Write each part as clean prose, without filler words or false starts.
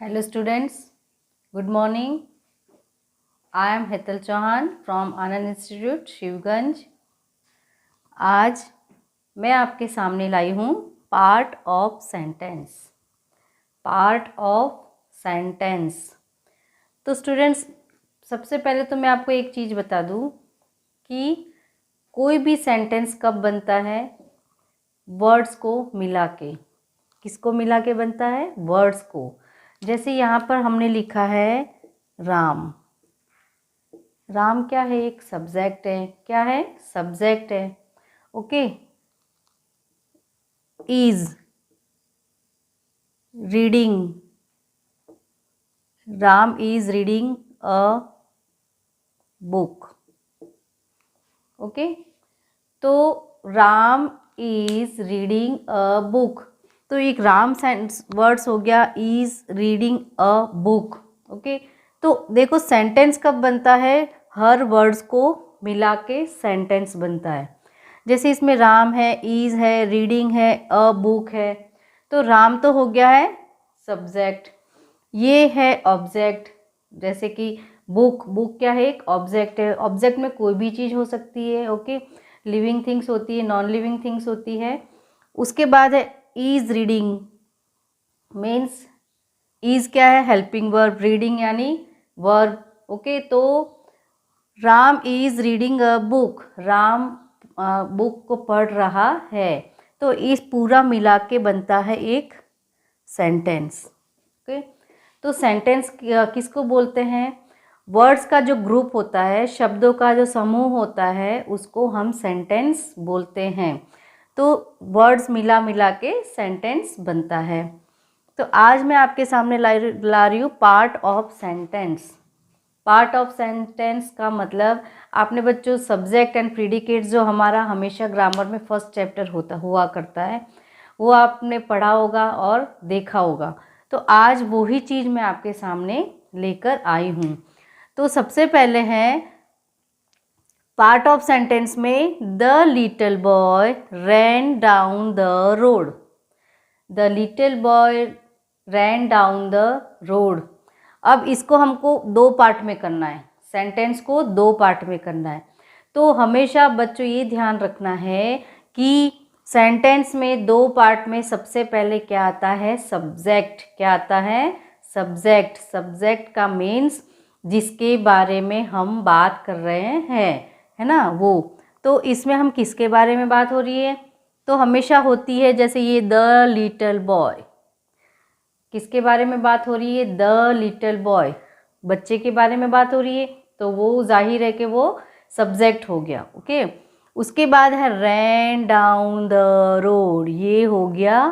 Hello students, good morning. I am Hetal Chauhan from Anand Institute, Shivganj. आज मैं आपके सामने लाई हूँ पार्ट ऑफ सेंटेंस। तो स्टूडेंट्स, सबसे पहले तो मैं आपको एक चीज़ बता दूँ कि कोई भी सेंटेंस कब बनता है, वर्ड्स को मिला के। किसको मिला के बनता है? वर्ड्स को। जैसे यहाँ पर हमने लिखा है राम। राम क्या है? एक सब्जेक्ट है। क्या है? सब्जेक्ट है। Okay. Is reading, Ram is reading a book. Okay, तो Ram is reading a book, तो एक राम सेंस वर्ड्स हो गया is reading a book. Okay, तो देखो सेंटेंस कब बनता है? हर वर्ड्स को मिला के सेंटेंस बनता है। जैसे इसमें राम है, इज है, रीडिंग है, अ बुक है। तो राम तो हो गया है सब्जेक्ट, ये है ऑब्जेक्ट। जैसे कि बुक, बुक क्या है? एक ऑब्जेक्ट है। ऑब्जेक्ट में कोई भी चीज़ हो सकती है। ओके, लिविंग थिंग्स होती है, नॉन लिविंग थिंग्स होती है। उसके बाद है इज रीडिंग, मीन्स इज क्या है? हेल्पिंग वर्ब, रीडिंग यानी वर्ब। ओके, तो Ram is reading a book, Ram book को पढ़ रहा है। तो इस पूरा मिला के बनता है एक सेंटेंस। ओके, तो सेंटेंस किसको बोलते हैं? वर्ड्स का जो ग्रुप होता है, शब्दों का जो समूह होता है, उसको हम सेंटेंस बोलते हैं। तो वर्ड्स मिला मिला के सेंटेंस बनता है। तो आज मैं आपके सामने ला रही हूँ part of sentence. Part of sentence का मतलब, आपने बच्चों सब्जेक्ट एंड प्रीडिकेट्स जो हमारा हमेशा ग्रामर में फर्स्ट चैप्टर हुआ करता है, वो आपने पढ़ा होगा और देखा होगा। तो आज वही चीज़ मैं आपके सामने लेकर आई हूँ। तो सबसे पहले है पार्ट ऑफ सेंटेंस में, the little boy rain down the road. The little boy rain down the road. अब इसको हमको दो पार्ट में करना है, सेंटेंस को दो पार्ट में करना है। तो हमेशा बच्चों ये ध्यान रखना है कि सेंटेंस में दो पार्ट में सबसे पहले क्या आता है? सब्जेक्ट। क्या आता है? सब्जेक्ट। सब्जेक्ट का मीन्स जिसके बारे में हम बात कर रहे हैं, है ना, वो। तो इसमें हम किसके बारे में बात हो रही है? तो हमेशा होती है, जैसे ये द लिटिल बॉय, किसके बारे में बात हो रही है? द लिटिल बॉय, बच्चे के बारे में बात हो रही है। तो वो जाहिर है कि वो सब्जेक्ट हो गया। ओके, उसके बाद है रैन डाउन द रोड, ये हो गया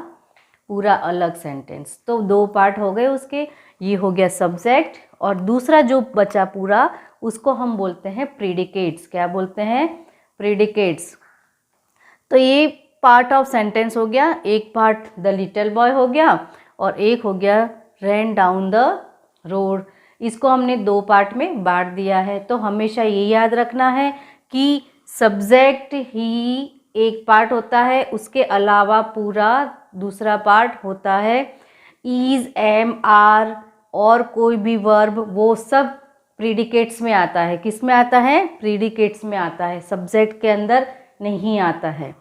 पूरा अलग सेंटेंस। तो दो पार्ट हो गए उसके, ये हो गया सब्जेक्ट, और दूसरा जो बचा पूरा उसको हम बोलते हैं प्रीडिकेट्स। क्या बोलते हैं? प्रीडिकेट्स। तो ये पार्ट ऑफ सेंटेंस हो गया। एक पार्ट द लिटिल बॉय हो गया और एक हो गया रैन डाउन द रोड। इसको हमने दो पार्ट में बांट दिया है। तो हमेशा ये याद रखना है कि सब्जेक्ट ही एक पार्ट होता है, उसके अलावा पूरा दूसरा पार्ट होता है इज, एम, आर और कोई भी वर्ब, वो सब प्रीडिकेट्स में आता है। किस में आता है? प्रीडिकेट्स में आता है, सब्जेक्ट के अंदर नहीं आता है।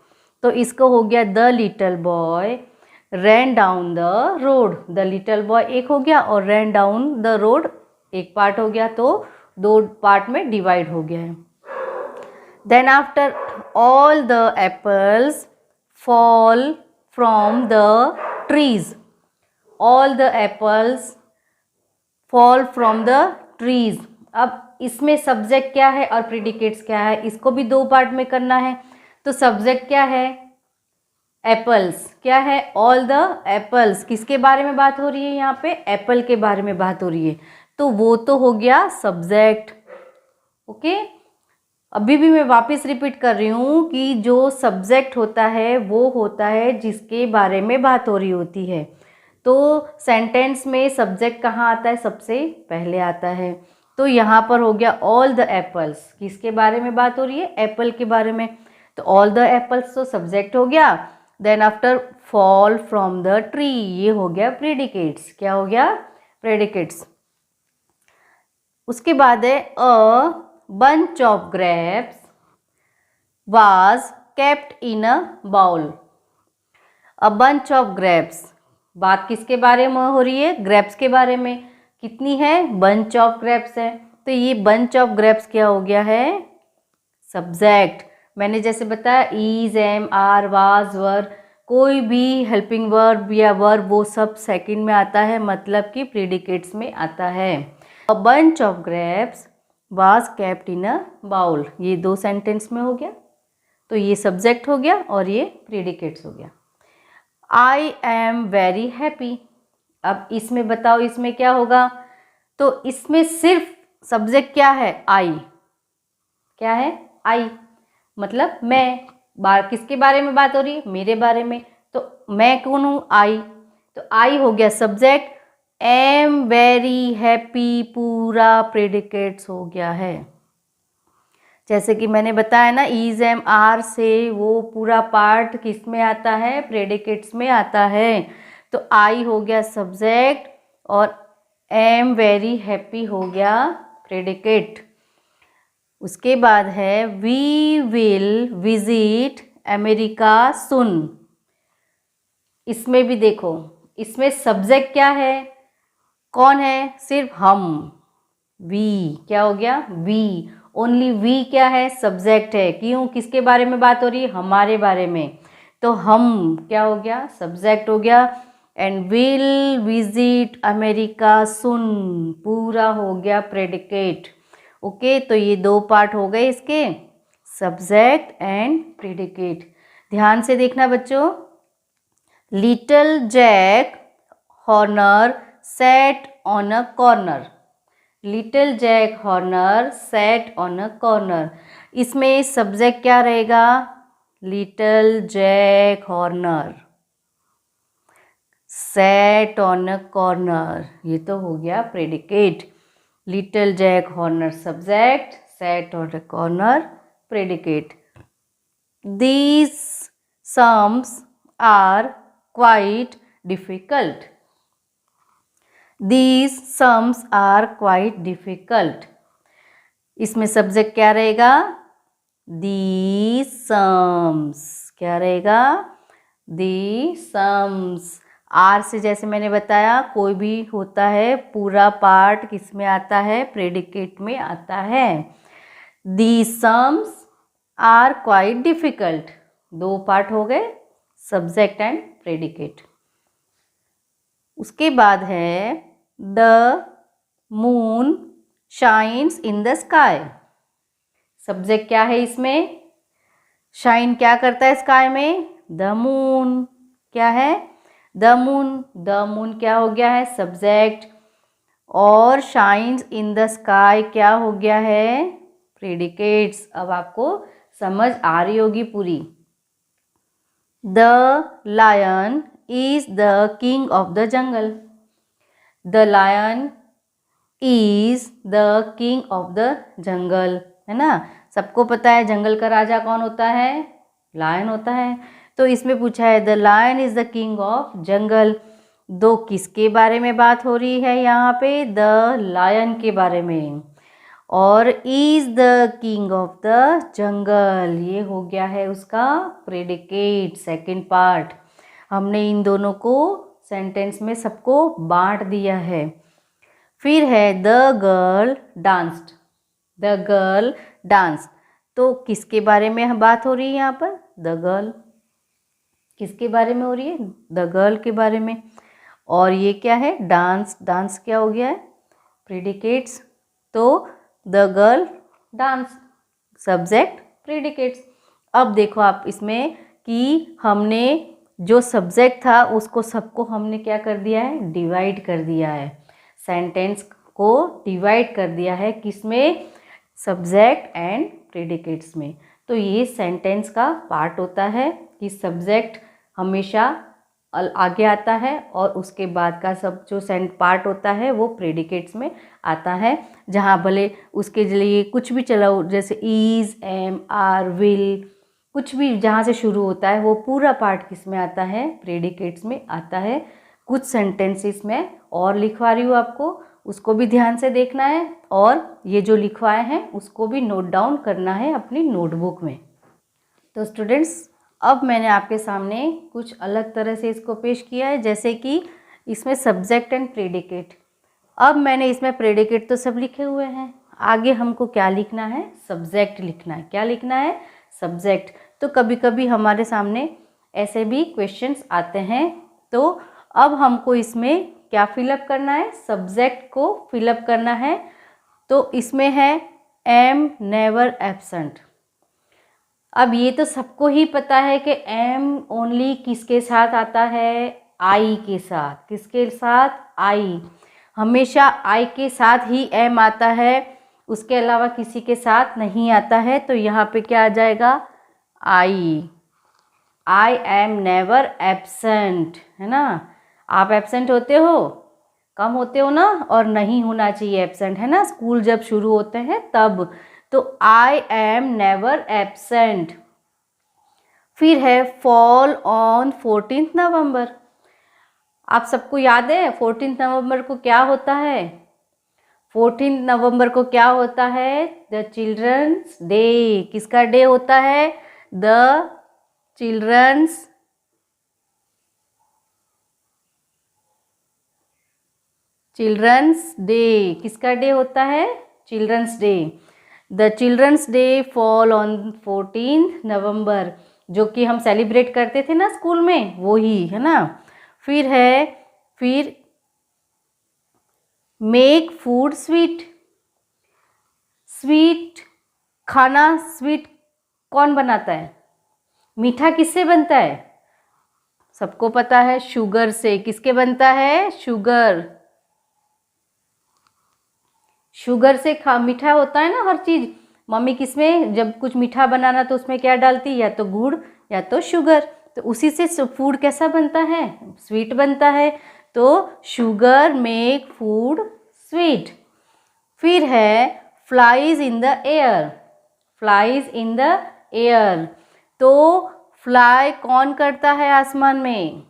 तो इसको हो गया the little boy rain down the road. The little boy एक हो गया और रैन डाउन द रोड एक पार्ट हो गया, तो दो पार्ट में डिवाइड हो गया है। Then after all the apples fall from the trees. All the apples fall from the trees. अब इसमें सब्जेक्ट क्या है और प्रीडिकेट्स क्या है, इसको भी दो पार्ट में करना है। तो सब्जेक्ट क्या है? एप्पल्स। क्या है? All the apples. किसके बारे में बात हो रही है? यहाँ पे एप्पल के बारे में बात हो रही है, तो वो तो हो गया सब्जेक्ट। ओके, अभी भी मैं वापस रिपीट कर रही हूँ कि जो सब्जेक्ट होता है वो होता है जिसके बारे में बात हो रही होती है। तो सेंटेंस में सब्जेक्ट कहाँ आता है? सबसे पहले आता है। तो यहाँ पर हो गया ऑल द एप्पल्स। किसके बारे में बात हो रही है? एप्पल के बारे में। तो ऑल द एप्पल्स तो सब्जेक्ट हो गया। Then after fall from the tree, ये हो गया प्रीडिकेट्स। क्या हो गया? प्रेडिकेट्स। उसके बाद है a bunch of grapes was kept in a bowl. A bunch of grapes, बात किसके बारे में हो रही है? ग्रेप्स के बारे में। कितनी है? बंच ऑफ ग्रेप्स है। तो ये बंच ऑफ ग्रेप्स क्या हो गया है? सब्जेक्ट। मैंने जैसे बताया इज, एम, आर, वाज, वर, कोई भी हेल्पिंग वर्ब या वर्ब वो सब सेकंड में आता है, मतलब कि प्रीडिकेट्स में आता है। A bunch of grapes was kept in a bowl, ये 2 सेंटेंस में हो गया। तो ये सब्जेक्ट हो गया और ये प्रीडिकेट्स हो गया। आई एम वेरी हैप्पी, अब इसमें बताओ इसमें क्या होगा? तो इसमें सिर्फ सब्जेक्ट क्या है? आई। क्या है? आई, मतलब मैं। किसके बारे में बात हो रही है? मेरे बारे में। तो मैं कौन हूँ? आई। तो आई हो गया सब्जेक्ट, एम वेरी हैप्पी पूरा प्रेडिकेट्स हो गया है। जैसे कि मैंने बताया ना, इज, एम, आर से वो पूरा पार्ट किस में आता है? प्रेडिकेट्स में आता है। तो आई हो गया सब्जेक्ट और एम वेरी हैप्पी हो गया प्रेडिकेट। उसके बाद है वी विल विजिट अमेरिका सुन। इसमें भी देखो, इसमें सब्जेक्ट क्या है? कौन है? सिर्फ हम, वी। क्या हो गया? वी। ओनली वी क्या है? सब्जेक्ट है। क्यों? किसके बारे में बात हो रही है? हमारे बारे में। तो हम क्या हो गया? सब्जेक्ट हो गया। एंड विल विजिट अमेरिका सुन पूरा हो गया प्रेडिकेट। ओके, तो ये 2 पार्ट हो गए इसके, सब्जेक्ट एंड प्रेडिकेट। ध्यान से देखना बच्चों। Little Jack Horner sat on a corner. Little Jack Horner sat on a corner, इसमें सब्जेक्ट क्या रहेगा? Little Jack Horner sat on a corner, ये तो हो गया predicate. Little Jack Horner subject, sat on a corner predicate. These sums are quite difficult. These sums are quite difficult. इसमें subject क्या रहेगा? These sums क्या रहेगा? These sums। आर से जैसे मैंने बताया कोई भी होता है पूरा पार्ट किस में आता है? प्रेडिकेट में आता है। These sums are quite difficult, 2 part हो गए, सब्जेक्ट एंड प्रेडिकेट। उसके बाद है the moon shines in the sky. Subject क्या है इसमें? शाइन क्या करता है स्काई में? The moon. क्या है? The moon. द मून क्या हो गया है? सब्जेक्ट। और शाइन्स इन द स्काई क्या हो गया है? प्रेडिकेट्स। अब आपको समझ आ रही होगी पूरी। The lion is the king of the jungle. The lion is the king of the jungle, है ना? सबको पता है जंगल का राजा कौन होता है? लायन होता है। तो इसमें पूछा है the lion is the king of jungle. 2 किसके बारे में बात हो रही है यहाँ पे? द लायन के बारे में। और is the king of the जंगल, ये हो गया है उसका प्रेडिकेट, सेकंड पार्ट। हमने इन दोनों को सेंटेंस में सबको बांट दिया है। फिर है the girl danced. The girl dance, तो किसके बारे में बात हो रही है यहाँ पर? The girl. किसके बारे में हो रही है? द गर्ल के बारे में। और ये क्या है? डांस। डांस क्या हो गया है? प्रेडिकेट्स। तो the girl dance, subject predicates. अब देखो आप इसमें कि हमने जो सब्जेक्ट था उसको सबको हमने क्या कर दिया है? डिवाइड कर दिया है। सेंटेंस को डिवाइड कर दिया है किसमें? सब्जेक्ट एंड प्रेडिकेट्स में। तो ये सेंटेंस का पार्ट होता है कि सब्जेक्ट हमेशा आगे आता है और उसके बाद का सब जो पार्ट होता है वो प्रेडिकेट्स में आता है। जहाँ भले उसके लिए कुछ भी चला हो, जैसे इज, एम, आर, विल, कुछ भी जहाँ से शुरू होता है वो पूरा पार्ट किस में आता है? प्रेडिकेट्स में आता है। कुछ सेंटेंसेस में और लिखवा रही हूँ आपको, उसको भी ध्यान से देखना है और ये जो लिखवाए हैं उसको भी नोट डाउन करना है अपनी नोटबुक में। तो स्टूडेंट्स, अब मैंने आपके सामने कुछ अलग तरह से इसको पेश किया है, जैसे कि इसमें सब्जेक्ट एंड प्रेडिकेट। अब मैंने इसमें प्रेडिकेट तो सब लिखे हुए हैं, आगे हमको क्या लिखना है, सब्जेक्ट लिखना है। क्या लिखना है, सब्जेक्ट। तो कभी कभी हमारे सामने ऐसे भी क्वेश्चंस आते हैं, तो अब हमको इसमें क्या फिलअप करना है, सब्जेक्ट को फिलअप करना है। तो इसमें है एम नेवर एब्सेंट। अब ये तो सबको ही पता है कि एम ओनली किसके साथ आता है, आई के साथ। किसके साथ, आई। हमेशा आई के साथ ही एम आता है, उसके अलावा किसी के साथ नहीं आता है। तो यहाँ पे क्या आ जाएगा, आई एम नेवर एब्सेंट, है ना। आप एब्सेंट होते हो, कम होते हो ना, और नहीं होना चाहिए एब्सेंट, है ना, स्कूल जब शुरू होते हैं तब। तो आई एम नेवर एब्सेंट। फिर है फॉल ऑन 14 नवंबर। आप सबको याद है 14 नवंबर को क्या होता है, 14 नवंबर को क्या होता है, द चिल्ड्रंस डे। किसका डे होता है, द चिल्ड्रंस डे। किसका डे होता है, childrens day. The childrens day fall on 14 November, जो कि हम सेलिब्रेट करते थे ना स्कूल में, वो ही है ना। फिर मेक फूड स्वीट। स्वीट खाना, स्वीट कौन बनाता है, मीठा किससे बनता है, सबको पता है, शुगर से। किसके बनता है, शुगर से मीठा होता है ना हर चीज़। मम्मी किसमें जब कुछ मीठा बनाना तो उसमें क्या डालती, या तो गुड़ या तो शुगर। तो उसी से फूड कैसा बनता है, स्वीट बनता है। तो शुगर मेक फूड स्वीट। फिर है flies in the air. Flies in the air, तो फ्लाई कौन करता है आसमान में,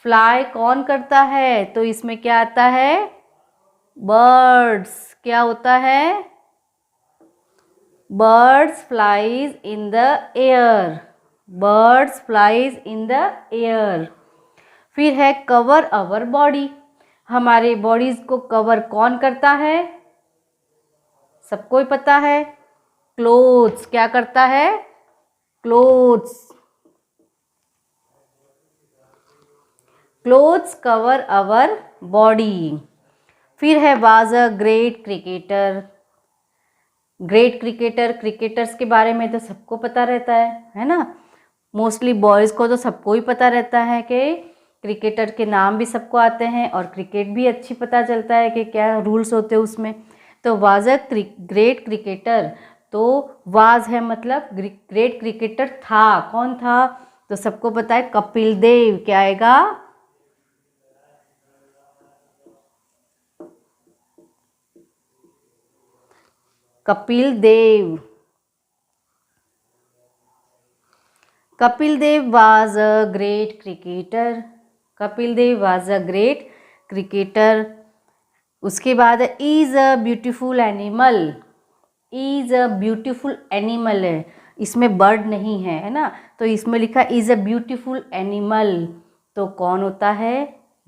फ्लाई कौन करता है, तो इसमें क्या आता है, बर्ड्स। क्या होता है, birds flies in the air. Birds flies in the air. फिर है कवर अवर बॉडी। हमारे बॉडीज को कवर कौन करता है, सबको ही पता है, क्लोथ्स। क्या करता है, clothes. Clothes cover our body. फिर है was a great cricketer. Great cricketer, cricketers के बारे में तो सबको पता रहता है ना। मोस्टली बॉयज़ को तो सबको ही पता रहता है कि क्रिकेटर के नाम भी सबको आते हैं, और क्रिकेट भी अच्छी पता चलता है कि क्या रूल्स होते हैं उसमें। तो वाज अ ग्रेट क्रिकेटर, तो वाज है मतलब ग्रेट क्रिकेटर था, कौन था, तो सबको पता है कपिल देव। क्या आएगा, Kapil Dev. Kapil Dev was a great cricketer. Kapil Dev was a great cricketer. उसके बाद is a beautiful animal. Is a beautiful animal है, इसमें बर्ड नहीं है ना, तो इसमें लिखा इज़ अ ब्यूटीफुल एनिमल। तो कौन होता है,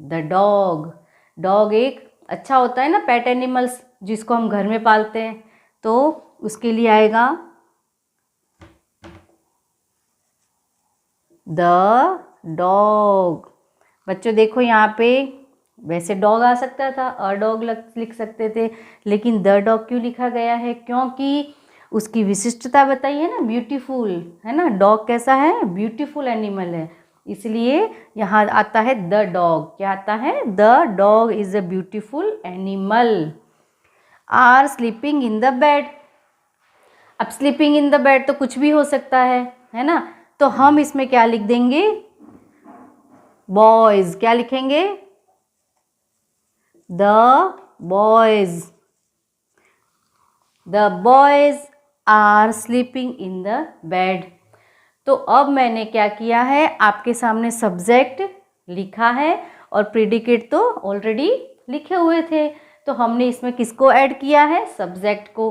द डॉग। डॉग एक अच्छा होता है ना, पेट एनिमल्स जिसको हम घर में पालते हैं, तो उसके लिए आएगा द डॉग। बच्चों देखो यहाँ पे, वैसे डॉग आ सकता था, अ डॉग लिख सकते थे, लेकिन द डॉग क्यों लिखा गया है, क्योंकि उसकी विशिष्टता बताई है ना, ब्यूटीफुल है ना। डॉग कैसा है, ब्यूटीफुल एनिमल है, इसलिए यहाँ आता है द डॉग। क्या आता है, the dog is a beautiful animal. Are sleeping in the bed. अब स्लीपिंग इन द बेड तो कुछ भी हो सकता है ना, तो हम इसमें क्या लिख देंगे, बॉयज। क्या लिखेंगे, the boys. The boys are sleeping in the bed. तो अब मैंने क्या किया है, आपके सामने सब्जेक्ट लिखा है और प्रेडिकेट तो ऑलरेडी लिखे हुए थे, तो हमने इसमें किसको ऐड किया है, सब्जेक्ट को।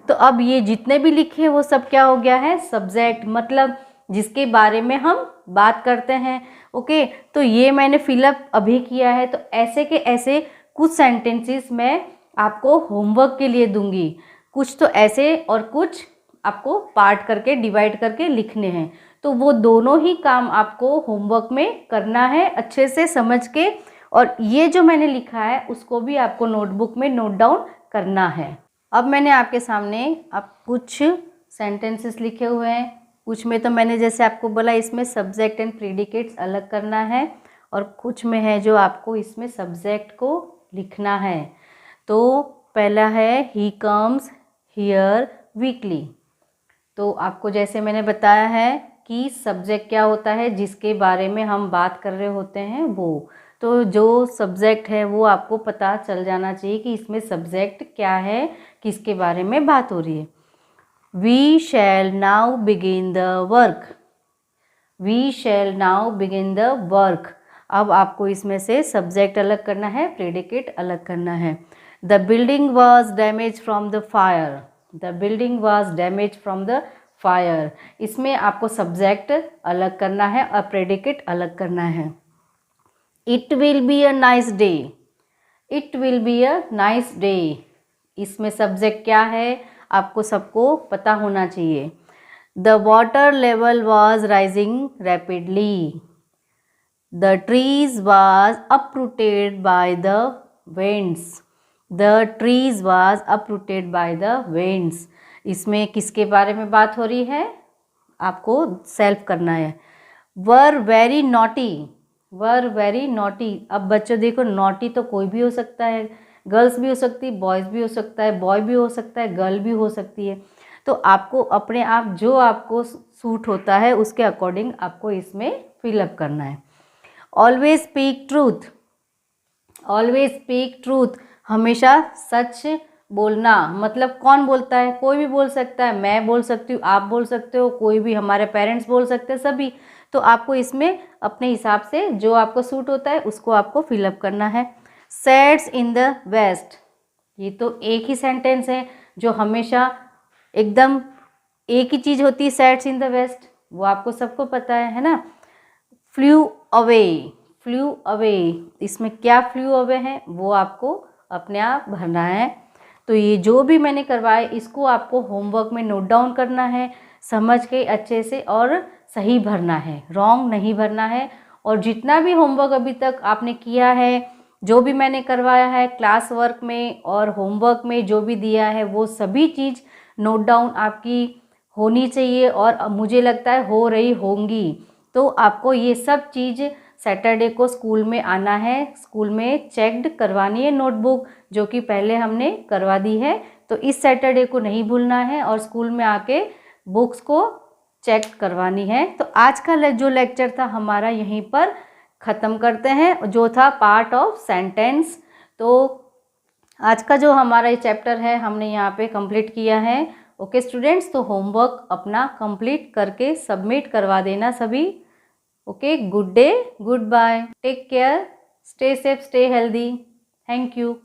तो अब ये जितने भी लिखे वो सब क्या हो गया है, सब्जेक्ट, मतलब जिसके बारे में हम बात करते हैं। ओके, तो ये मैंने फिलअप अभी किया है। तो ऐसे के ऐसे कुछ सेंटेंसेस मैं आपको होमवर्क के लिए दूंगी, कुछ तो ऐसे और कुछ आपको पार्ट करके डिवाइड करके लिखने हैं। तो वो दोनों ही काम आपको होमवर्क में करना है अच्छे से समझ के, और ये जो मैंने लिखा है उसको भी आपको नोटबुक में नोट डाउन करना है। अब मैंने आपके सामने अब कुछ सेंटेंसेस लिखे हुए हैं। कुछ में तो मैंने जैसे आपको बोला इसमें सब्जेक्ट एंड प्रेडिकेट्स अलग करना है, और कुछ में है जो आपको इसमें सब्जेक्ट को लिखना है। तो पहला है ही कम्स हियर वीकली। तो आपको जैसे मैंने बताया है कि सब्जेक्ट क्या होता है, जिसके बारे में हम बात कर रहे होते हैं वो। तो जो सब्जेक्ट है वो आपको पता चल जाना चाहिए कि इसमें सब्जेक्ट क्या है, किसके बारे में बात हो रही है। We shall now begin the work. We shall now begin the work. अब आपको इसमें से सब्जेक्ट अलग करना है, प्रेडिकेट अलग करना है। The building was damage from the fire. The building was damage from the fire. इसमें आपको सब्जेक्ट अलग करना है और प्रेडिकेट अलग करना है। It will be a nice day. It will be a nice day. इसमें सब्जेक्ट क्या है आपको सबको पता होना चाहिए। The water level was rising rapidly. The trees was uprooted by the winds. The trees was uprooted by the winds. इसमें किसके बारे में बात हो रही है, आपको सेल्फ करना है। Were very naughty. Were very naughty. अब बच्चों देखो, नॉटी तो कोई भी हो सकता है, गर्ल्स भी हो सकती है, बॉयज़ भी हो सकता है, बॉय भी हो सकता है, गर्ल भी हो सकती है। तो आपको अपने आप जो आपको सूट होता है उसके अकॉर्डिंग आपको इसमें फिलअप करना है। Always speak truth. Always speak truth. हमेशा सच बोलना। मतलब कौन बोलता है, कोई भी बोल सकता है, मैं बोल सकती हूँ, आप बोल सकते हो, कोई भी, हमारे पेरेंट्स बोल सकते हैं, सभी। तो आपको इसमें अपने हिसाब से जो आपको सूट होता है उसको आपको फिलअप करना है। Sets in the west. ये तो एक ही सेंटेंस है जो हमेशा एकदम एक ही चीज़ होती है, सेट्स इन द वेस्ट, वो आपको सबको पता है ना। Flu away. Flu away. इसमें क्या फ्लू अवे है वो आपको अपने आप भरना है। तो ये जो भी मैंने करवाया इसको आपको होमवर्क में नोट डाउन करना है, समझ के अच्छे से, और सही भरना है, रॉन्ग नहीं भरना है। और जितना भी होमवर्क अभी तक आपने किया है, जो भी मैंने करवाया है क्लास वर्क में और होमवर्क में जो भी दिया है, वो सभी चीज़ नोट डाउन आपकी होनी चाहिए, और मुझे लगता है हो रही होंगी। तो आपको ये सब चीज़ सैटरडे को स्कूल में आना है, स्कूल में चेक्ड करवानी है नोटबुक, जो कि पहले हमने करवा दी है। तो इस सैटरडे को नहीं भूलना है और स्कूल में आके बुक्स को चेक करवानी है। तो आज का जो लेक्चर था हमारा यहीं पर ख़त्म करते हैं, जो था पार्ट ऑफ सेंटेंस। तो आज का जो हमारा ये चैप्टर है हमने यहाँ पे कंप्लीट किया है। ओके स्टूडेंट्स, तो होमवर्क अपना कंप्लीट करके सबमिट करवा देना सभी। Okay, good day, good bye, take care, stay safe, stay healthy, thank you.